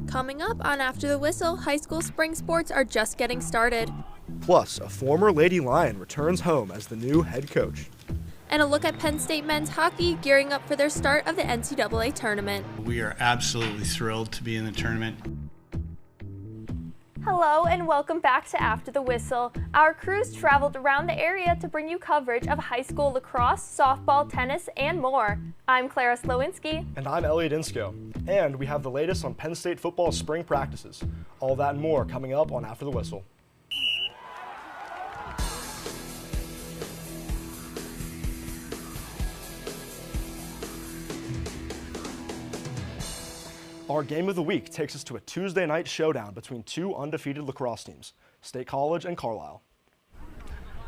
Coming up on After the Whistle, high school spring sports are just getting started. Plus, a former Lady Lion returns home as the new head coach. And a look at Penn State men's hockey gearing up for their start of the NCAA tournament. We are absolutely thrilled to be in the tournament. Hello and welcome back to After the Whistle. Our crews traveled around the area to bring you coverage of high school lacrosse, softball, tennis, and more. I'm Clara Slowinski. And I'm Elliot Insko. And we have the latest on Penn State football spring practices. All that and more coming up on After the Whistle. Our game of the week takes us to a Tuesday night showdown between two undefeated lacrosse teams, State College and Carlisle.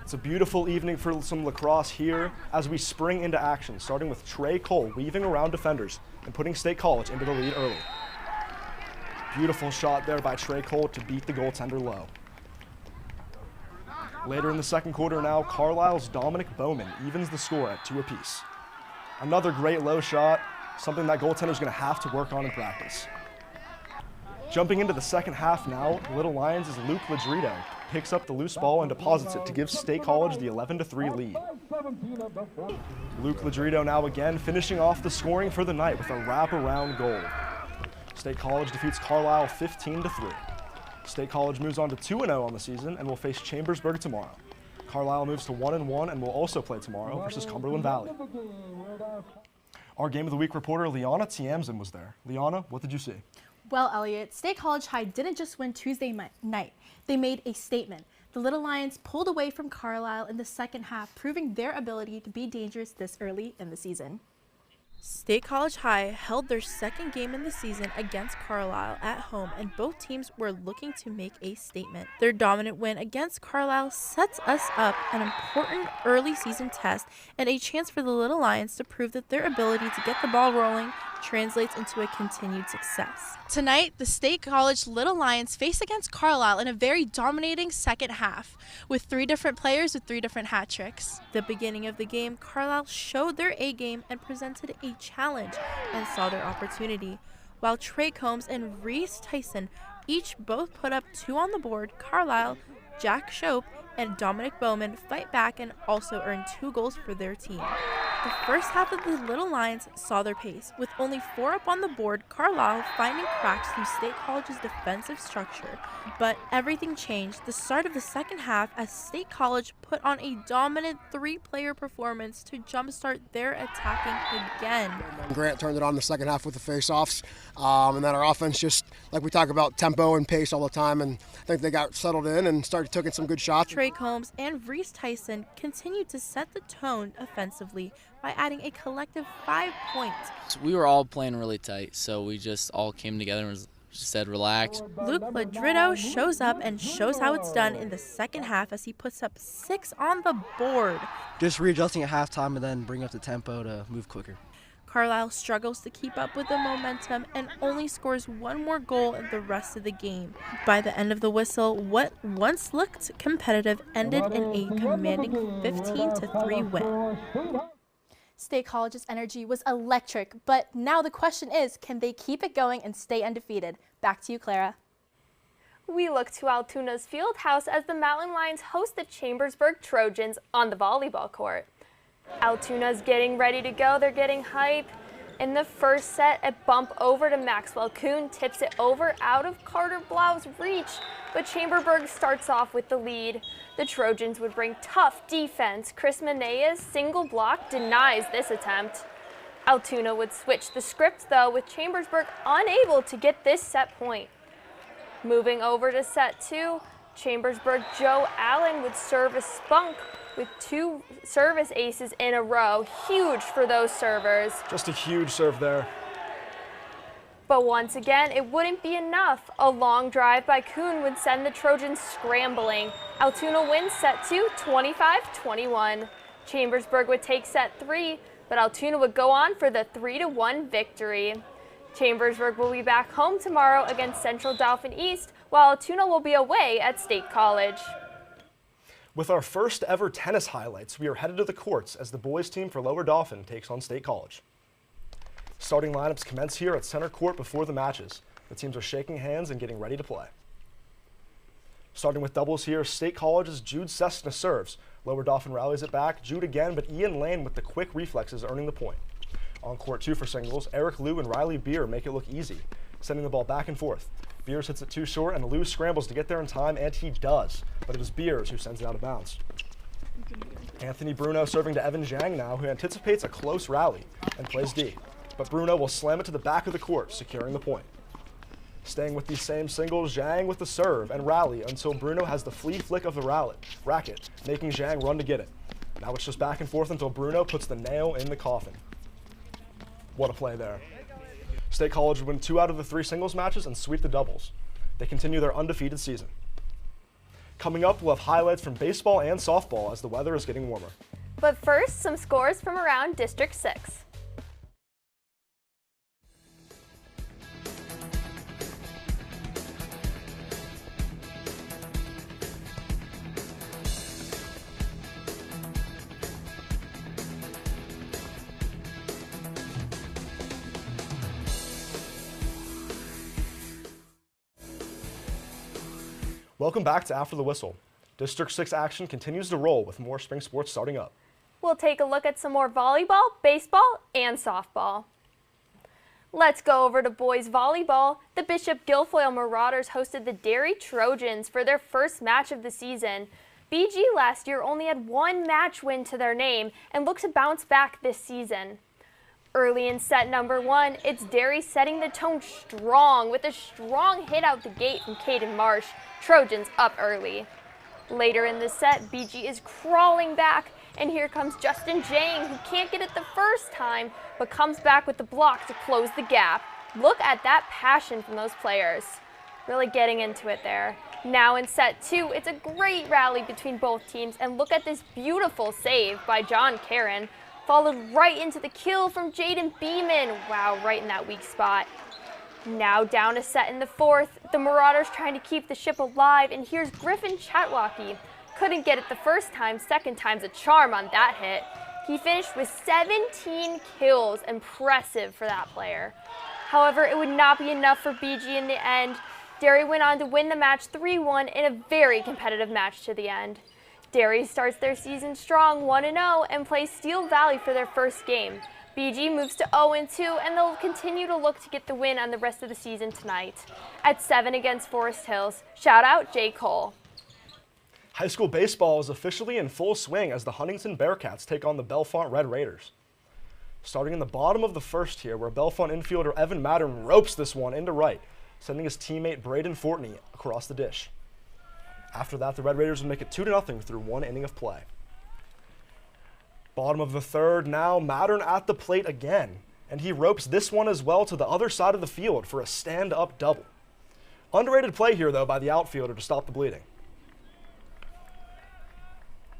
It's a beautiful evening for some lacrosse here as we spring into action, starting with Trey Cole weaving around defenders and putting State College into the lead early. Beautiful shot there by Trey Cole to beat the goaltender low. Later in the second quarter now, Carlisle's Dominic Bowman evens the score at 2 apiece. Another great low shot, something that goaltender's going to have to work on in practice. Jumping into the second half now, Little Lions' Luke Ladrito picks up the loose ball and deposits it to give State College the 11-3 lead. Luke Ladrito now again finishing off the scoring for the night with a wraparound goal. State College defeats Carlisle 15-3. State College moves on to 2-0 on the season and will face Chambersburg tomorrow. Carlisle moves to 1-1 and will also play tomorrow versus Cumberland Valley. Our Game of the Week reporter, Liana Tiamzin, was there. Liana, what did you see? Well, Elliot, State College High didn't just win Tuesday night. They made a statement. The Little Lions pulled away from Carlisle in the second half, proving their ability to be dangerous this early in the season. State College High held their second game in the season against Carlisle at home, and both teams were looking to make a statement. Their dominant win against Carlisle sets us up an important early season test and a chance for the Little Lions to prove that their ability to get the ball rolling translates into a continued success. Tonight, the State College Little Lions face against Carlisle in a very dominating second half, with 3 different players with 3 different hat tricks. The beginning of the game, Carlisle showed their A game and presented a challenge and saw their opportunity. While Trey Combs and Reese Tyson each both put up 2 on the board, Carlisle, Jack Shope, and Dominic Bowman fight back and also earn 2 goals for their team. The first half of the Little Lions saw their pace. With only 4 up on the board, Carlisle finding cracks through State College's defensive structure. But everything changed the start of the second half as State College put on a dominant 3-player performance to jumpstart their attacking again. Grant turned it on in the second half with the face-offs, and then our offense just, like we talk about, tempo and pace all the time, and I think they got settled in and started taking some good shots. Trey Combs and Reese Tyson continued to set the tone offensively by adding a collective 5 points. We were all playing really tight, so we just all came together and just said relax. Luke Ladrito shows up and shows how it's done in the second half as he puts up 6 on the board. Just readjusting at halftime and then bring up the tempo to move quicker. Carlisle struggles to keep up with the momentum and only scores 1 more goal in the rest of the game. By the end of the whistle, what once looked competitive ended in a commanding 15-3 win. State College's energy was electric, but now the question is, can they keep it going and stay undefeated? Back to you, Clara. We look to Altoona's field house as the Mountain Lions host the Chambersburg Trojans on the volleyball court. Altoona's getting ready to go. They're getting hype. In the first set, a bump over to Maxwell Kuhn tips it over out of Carter Blau's reach, but Chambersburg starts off with the lead. The Trojans would bring tough defense. Chris Manea's single block denies this attempt. Altoona would switch the script though, with Chambersburg unable to get this set point. Moving over to set 2, Chambersburg Joe Allen would serve a spunk with 2 service aces in a row. Huge for those servers. Just a huge serve there. But once again, it wouldn't be enough. A long drive by Kuhn would send the Trojans scrambling. Altoona wins set 2, 25-21. Chambersburg would take set 3, but Altoona would go on for the 3-1 victory. Chambersburg will be back home tomorrow against Central Dauphin East, while Altoona will be away at State College. With our first ever tennis highlights, we are headed to the courts as the boys team for Lower Dauphin takes on State College. Starting lineups commence here at center court before the matches. The teams are shaking hands and getting ready to play. Starting with doubles here, State College's Jude Cessna serves. Lower Dauphin rallies it back. Jude again, but Ian Lane with the quick reflexes earning the point. On court 2 for singles, Eric Liu and Riley Beer make it look easy, sending the ball back and forth. Beers hits it too short, and Liu scrambles to get there in time, and he does. But it is Beers who sends it out of bounds. Anthony Bruno serving to Evan Zhang now, who anticipates a close rally and plays D. But Bruno will slam it to the back of the court, securing the point. Staying with these same singles, Zhang with the serve and rally until Bruno has the flea flick of the racket, making Zhang run to get it. Now it's just back and forth until Bruno puts the nail in the coffin. What a play there. State College would win 2 out of the 3 singles matches and sweep the doubles. They continue their undefeated season. Coming up, we'll have highlights from baseball and softball as the weather is getting warmer. But first, some scores from around District 6. Welcome back to After the Whistle. District 6 action continues to roll with more spring sports starting up. We'll take a look at some more volleyball, baseball, and softball. Let's go over to boys volleyball. The Bishop Guilfoyle Marauders hosted the Derry Trojans for their first match of the season. BG last year only had 1 match win to their name and look to bounce back this season. Early in set number 1, it's Derry setting the tone strong with a strong hit out the gate from Caden Marsh. Trojans up early. Later in the set, BG is crawling back, and here comes Justin Jang, who can't get it the first time, but comes back with the block to close the gap. Look at that passion from those players. Really getting into it there. Now in set 2, it's a great rally between both teams, and look at this beautiful save by John Karen, followed right into the kill from Jaden Beeman. Wow, right in that weak spot. Now down a set in the 4th, the Marauders trying to keep the ship alive, and here's Griffin Chatwalkie. Couldn't get it the first time, second time's a charm on that hit. He finished with 17 kills, impressive for that player. However, it would not be enough for BG in the end. Derry went on to win the match 3-1 in a very competitive match to the end. Derry starts their season strong 1-0 and plays Steel Valley for their first game. BG moves to 0-2, and they'll continue to look to get the win on the rest of the season tonight. At 7 against Forest Hills, shout out Jay Cole. High school baseball is officially in full swing as the Huntington Bearcats take on the Bellefonte Red Raiders. Starting in the bottom of the 1st here, where Bellefonte infielder Evan Mattern ropes this one into right, sending his teammate Braden Fortney across the dish. After that, the Red Raiders would make it 2-0 through 1 inning of play. Bottom of the 3rd, now Mattern at the plate again, and he ropes this one as well to the other side of the field for a stand-up double. Underrated play here, though, by the outfielder to stop the bleeding.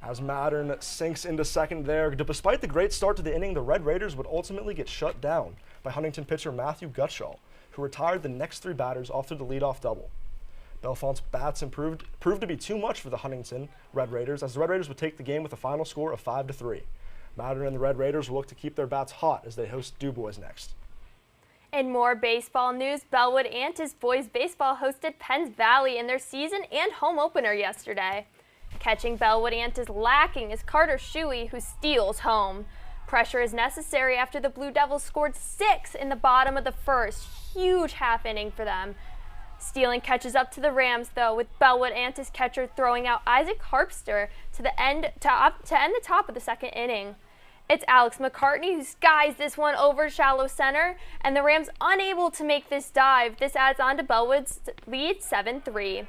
As Mattern sinks into second there, despite the great start to the inning, the Red Raiders would ultimately get shut down by Huntington pitcher Matthew Gutschall, who retired the next 3 batters after the leadoff double. Bellefonte's bats proved to be too much for the Huntington Red Raiders, as the Red Raiders would take the game with a final score of 5-3. Mattern and the Red Raiders will look to keep their bats hot as they host DuBois next. In more baseball news, Bellwood Antis boys baseball hosted Penns Valley in their season and home opener yesterday. Catching Bellwood Antis lacking is Carter Shuey, who steals home. Pressure is necessary after the Blue Devils scored 6 in the bottom of the 1st. Huge half inning for them. Stealing catches up to the Rams, though, with Bellwood Antis catcher throwing out Isaac Harpster to end the top of the 2nd inning. It's Alex McCartney who skies this one over shallow center, and the Rams unable to make this dive. This adds on to Bellwood's lead 7-3.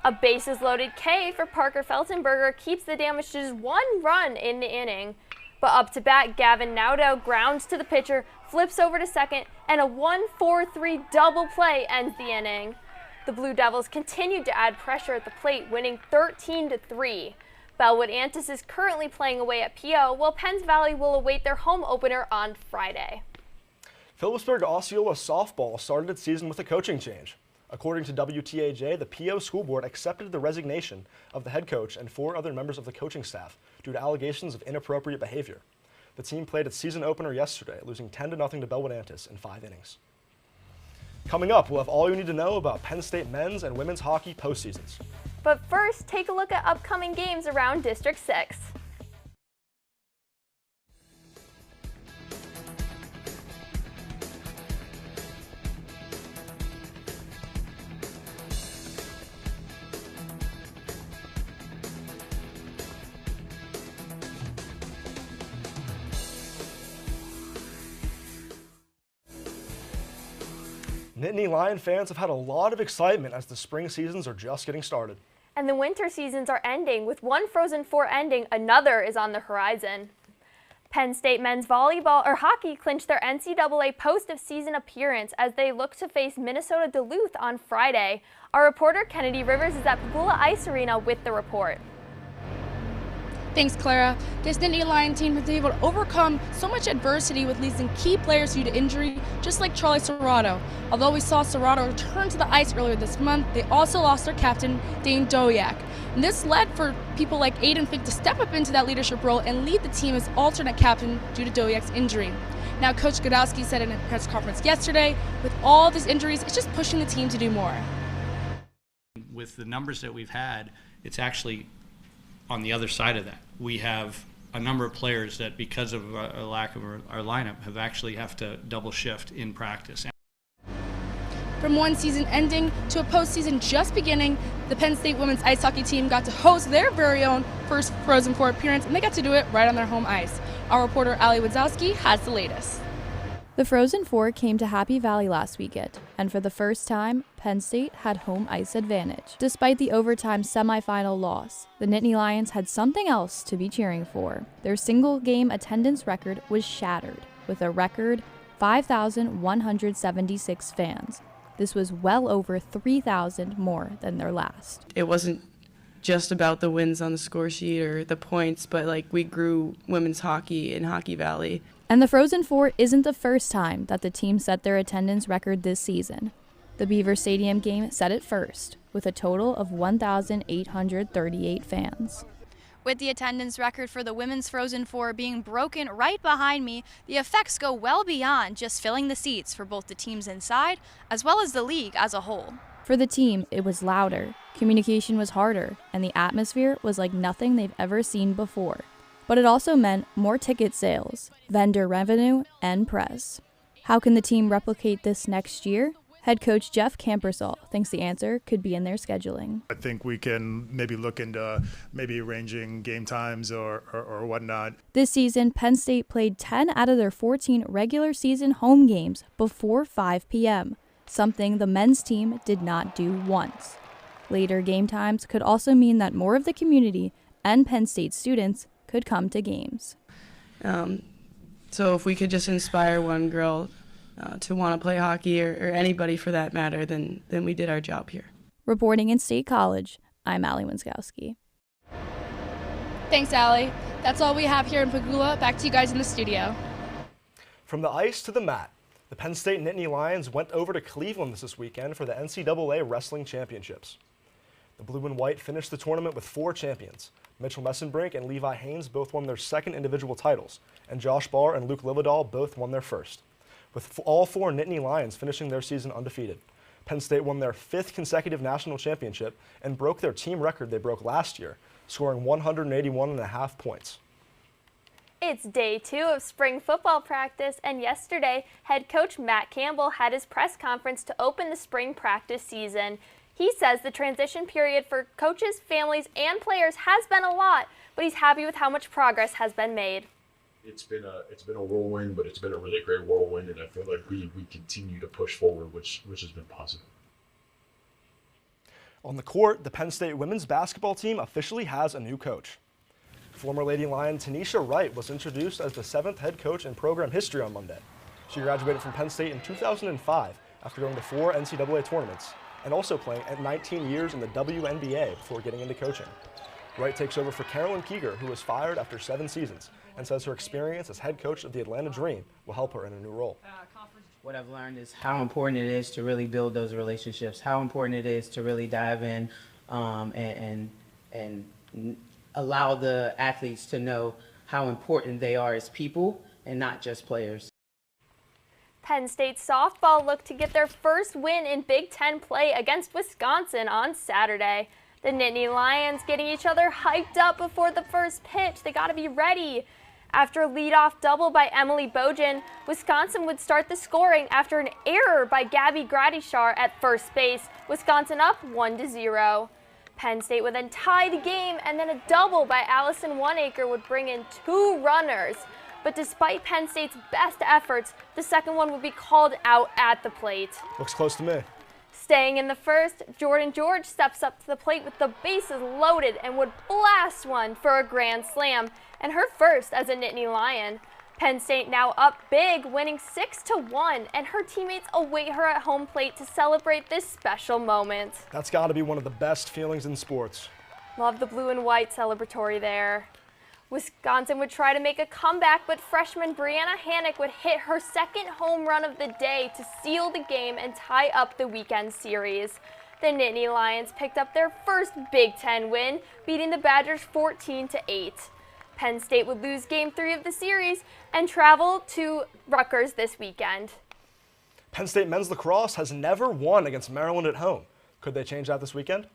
A bases-loaded K for Parker Feltenberger keeps the damage to just 1 run in the inning. But up to bat, Gavin Naudo grounds to the pitcher, flips over to second, and a 1-4-3 double play ends the inning. The Blue Devils continued to add pressure at the plate, winning 13-3. Bellwood Antis is currently playing away at PO, while Penns Valley will await their home opener on Friday. Phillipsburg Osceola softball started its season with a coaching change. According to WTAJ, the PO school board accepted the resignation of the head coach and 4 other members of the coaching staff due to allegations of inappropriate behavior. The team played its season opener yesterday, losing 10-0 to Bellwood Antis in 5 innings. Coming up, we'll have all you need to know about Penn State men's and women's hockey postseasons. But first, take a look at upcoming games around District 6. Nittany Lion fans have had a lot of excitement as the spring seasons are just getting started. And the winter seasons are ending. With one Frozen Four ending, another is on the horizon. Penn State men's volleyball or hockey clinched their NCAA post-of-season appearance as they look to face Minnesota Duluth on Friday. Our reporter Kennedy Rivers is at PIAA Ice Arena with the report. Thanks, Clara. This Nittany Lion team has been able to overcome so much adversity with losing key players due to injury, just like Charlie Serrato. Although we saw Serrato return to the ice earlier this month, they also lost their captain, Dane Doyak. And this led for people like Aiden Fink to step up into that leadership role and lead the team as alternate captain due to Doyak's injury. Now, Coach Godowski said in a press conference yesterday, with all these injuries, it's just pushing the team to do more. With the numbers that we've had, it's actually on the other side of that. We have a number of players that, because of a lack of our lineup, have to double shift in practice. From one season ending to a postseason just beginning, the Penn State women's ice hockey team got to host their very own first Frozen Four appearance, and they got to do it right on their home ice. Our reporter Ali Wadzowski has the latest. The Frozen Four came to Happy Valley last weekend, and for the first time, Penn State had home ice advantage. Despite the overtime semifinal loss, the Nittany Lions had something else to be cheering for. Their single-game attendance record was shattered, with a record 5,176 fans. This was well over 3,000 more than their last. It wasn't just about the wins on the score sheet or the points, but we grew women's hockey in Hockey Valley. And the Frozen Four isn't the first time that the team set their attendance record this season. The Beaver Stadium game set it first, with a total of 1,838 fans. With the attendance record for the women's Frozen Four being broken right behind me, the effects go well beyond just filling the seats for both the teams inside as well as the league as a whole. For the team, it was louder, communication was harder, and the atmosphere was like nothing they've ever seen before. But it also meant more ticket sales, vendor revenue, and press. How can the team replicate this next year? Head coach Jeff Campersall thinks the answer could be in their scheduling. I think we can maybe look into arranging game times or whatnot. This season, Penn State played 10 out of their 14 regular season home games before 5 p.m., something the men's team did not do once. Later game times could also mean that more of the community and Penn State students could come to games. So if we could just inspire one girl to want to play hockey, or anybody for that matter, then we did our job here. Reporting in State College, I'm Ali Wadzowski. Thanks, Ali. That's all we have here in PIAA. Back to you guys in the studio. From the ice to the mat, the Penn State Nittany Lions went over to Cleveland this weekend for the NCAA Wrestling Championships. The blue and white finished the tournament with 4 champions. Mitchell Messenbrink and Levi Haynes both won their second individual titles, and Josh Barr and Luke Livedall both won their first, with all 4 Nittany Lions finishing their season undefeated. Penn State won their 5th consecutive national championship and broke their team record they broke last year, scoring 181.5 points. It's day 2 of spring football practice, and yesterday, head coach Matt Campbell had his press conference to open the spring practice season. He says the transition period for coaches, families, and players has been a lot, but he's happy with how much progress has been made. It's been a whirlwind, but it's been a really great whirlwind, and I feel like we continue to push forward, which has been positive. On the court, the Penn State women's basketball team officially has a new coach. Former Lady Lion Tanisha Wright was introduced as the 7th head coach in program history on Monday. She graduated from Penn State in 2005 after going to 4 NCAA tournaments and also playing at 19 years in the WNBA before getting into coaching. Wright takes over for Carolyn Keeger, who was fired after 7 seasons, and says her experience as head coach of the Atlanta Dream will help her in a new role. What I've learned is how important it is to really build those relationships, how important it is to really dive in and allow the athletes to know how important they are as people and not just players. Penn State softball looked to get their first win in Big Ten play against Wisconsin on Saturday. The Nittany Lions getting each other hyped up before the first pitch. They got to be ready. After a leadoff double by Emily Bojan, Wisconsin would start the scoring after an error by Gabby Gradishar at first base. Wisconsin up 1-0. Penn State would then tie the game, and then a double by Allison Oneacre would bring in 2 runners. But despite Penn State's best efforts, the second one would be called out at the plate. Looks close to me. Staying in the first, Jordan George steps up to the plate with the bases loaded and would blast one for a grand slam, and her first as a Nittany Lion. Penn State now up big, winning 6-1, and her teammates await her at home plate to celebrate this special moment. That's got to be one of the best feelings in sports. Love the blue and white celebratory there. Wisconsin would try to make a comeback, but freshman Brianna Hannock would hit her second home run of the day to seal the game and tie up the weekend series. The Nittany Lions picked up their first Big Ten win, beating the Badgers 14-8. Penn State would lose Game 3 of the series and travel to Rutgers this weekend. Penn State men's lacrosse has never won against Maryland at home. Could they change that this weekend?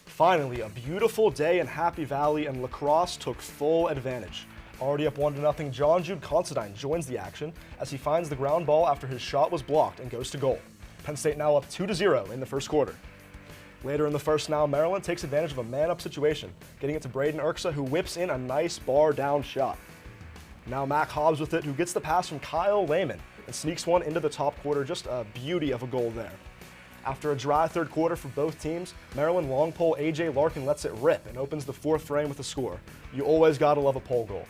Finally, a beautiful day in Happy Valley, and lacrosse took full advantage. Already up 1-0, John Jude Considine joins the action as he finds the ground ball after his shot was blocked and goes to goal. Penn State now up 2-0 in the first quarter. Later in the first now, Maryland takes advantage of a man-up situation, getting it to Braden Urksa, who whips in a nice bar-down shot. Now Mac Hobbs with it, who gets the pass from Kyle Lehman and sneaks one into the top quarter. Just a beauty of a goal there. After a dry third quarter for both teams, Maryland long pole A.J. Larkin lets it rip and opens the fourth frame with a score. You always gotta love a pole goal.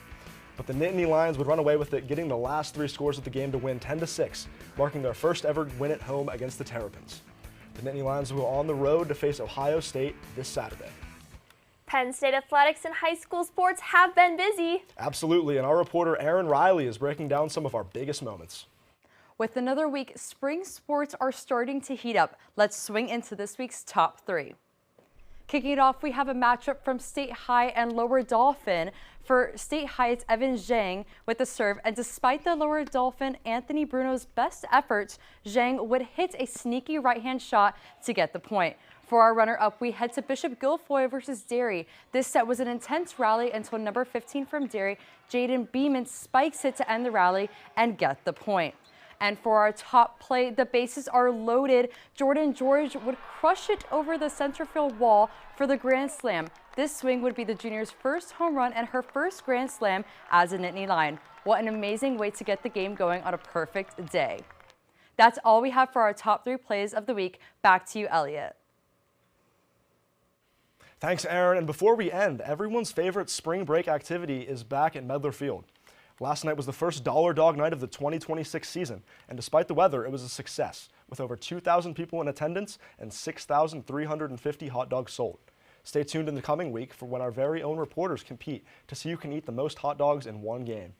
But the Nittany Lions would run away with it, getting the last 3 scores of the game to win 10-6, marking their first ever win at home against the Terrapins. The Nittany Lions will go on the road to face Ohio State this Saturday. Penn State athletics and high school sports have been busy. Absolutely, and our reporter Aaron Riley is breaking down some of our biggest moments. With another week, spring sports are starting to heat up. Let's swing into this week's top 3. Kicking it off, we have a matchup from State High and Lower Dolphin. For State High, it's Evan Zhang with the serve, and despite the Lower Dolphin Anthony Bruno's best efforts, Zhang would hit a sneaky right-hand shot to get the point. For our runner-up, we head to Bishop Guilfoyle versus Derry. This set was an intense rally until number 15 from Derry, Jaden Beeman, spikes it to end the rally and get the point. And for our top play, the bases are loaded. Jordan George would crush it over the center field wall for the grand slam. This swing would be the junior's first home run and her first grand slam as a Nittany Lion. What an amazing way to get the game going on a perfect day. That's all we have for our top 3 plays of the week. Back to you, Elliot. Thanks, Aaron. And before we end, everyone's favorite spring break activity is back at Medler Field. Last night was the first Dollar Dog night of the 2026 season, and despite the weather, it was a success, with over 2,000 people in attendance and 6,350 hot dogs sold. Stay tuned in the coming week for when our very own reporters compete to see who can eat the most hot dogs in one game.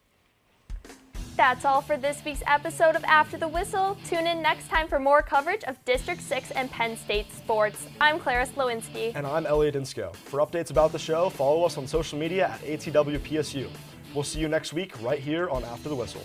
That's all for this week's episode of After the Whistle. Tune in next time for more coverage of District 6 and Penn State sports. I'm Clara Slowinski. And I'm Elliot Insko. For updates about the show, follow us on social media at ATWPSU. We'll see you next week right here on After the Whistle.